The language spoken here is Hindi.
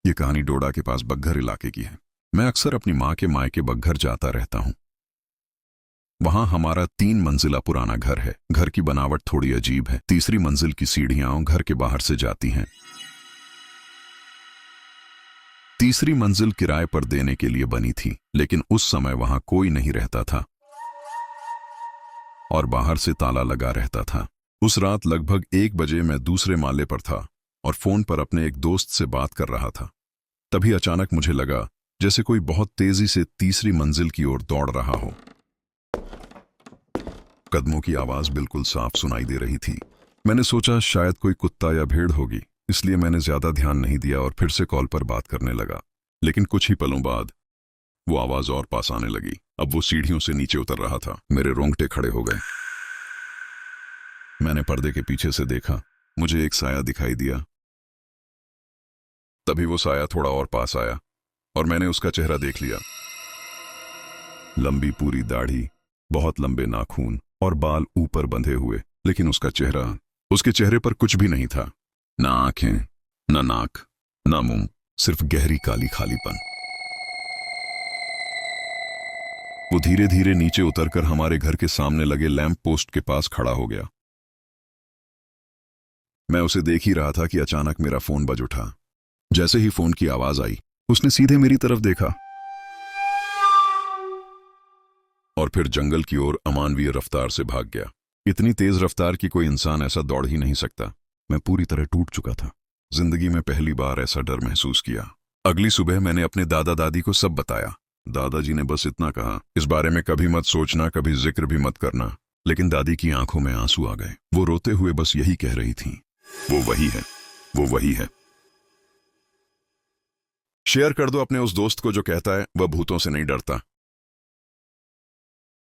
ये कहानी डोडा के पास बघर इलाके की है। मैं अक्सर अपनी माँ के मायके बघर जाता रहता हूँ। वहां हमारा 3 मंजिला पुराना घर है। घर की बनावट थोड़ी अजीब है। तीसरी मंजिल की सीढ़ियां घर के बाहर से जाती हैं। तीसरी मंजिल किराए पर देने के लिए बनी थी, लेकिन उस समय वहां कोई नहीं रहता था और बाहर से ताला लगा रहता था। उस रात लगभग 1 बजे मैं दूसरे माले पर था और फोन पर अपने एक दोस्त से बात कर रहा था। तभी अचानक मुझे लगा जैसे कोई बहुत तेजी से तीसरी मंजिल की ओर दौड़ रहा हो। कदमों की आवाज बिल्कुल साफ सुनाई दे रही थी। मैंने सोचा शायद कोई कुत्ता या भेड़ होगी, इसलिए मैंने ज्यादा ध्यान नहीं दिया और फिर से कॉल पर बात करने लगा। लेकिन कुछ ही पलों बाद वो आवाज और पास आने लगी। अब वो सीढ़ियों से नीचे उतर रहा था। मेरे रोंगटे खड़े हो गए। मैंने पर्दे के पीछे से देखा। मुझे एक साया दिखाई दिया। तभी वो साया थोड़ा और पास आया और मैंने उसका चेहरा देख लिया। लंबी पूरी दाढ़ी, बहुत लंबे नाखून और बाल ऊपर बंधे हुए, लेकिन उसके चेहरे पर कुछ भी नहीं था। ना आंखें, ना नाक, ना मुंह, सिर्फ गहरी काली खालीपन। वो धीरे धीरे नीचे उतरकर हमारे घर के सामने लगे लैंप पोस्ट के पास खड़ा हो गया। मैं उसे देख ही रहा था कि अचानक मेरा फोन बज उठा। जैसे ही फोन की आवाज आई, उसने सीधे मेरी तरफ देखा और फिर जंगल की ओर अमानवीय रफ्तार से भाग गया। इतनी तेज रफ्तार की कोई इंसान ऐसा दौड़ ही नहीं सकता। मैं पूरी तरह टूट चुका था। जिंदगी में पहली बार ऐसा डर महसूस किया। अगली सुबह मैंने अपने दादा दादी को सब बताया। दादाजी ने बस इतना कहा, इस बारे में कभी मत सोचना, कभी जिक्र भी मत करना। लेकिन दादी की आंखों में आंसू आ गए। वो रोते हुए बस यही कह रही थी, वो वही है, वो वही है। शेयर कर दो अपने उस दोस्त को जो कहता है वह भूतों से नहीं डरता।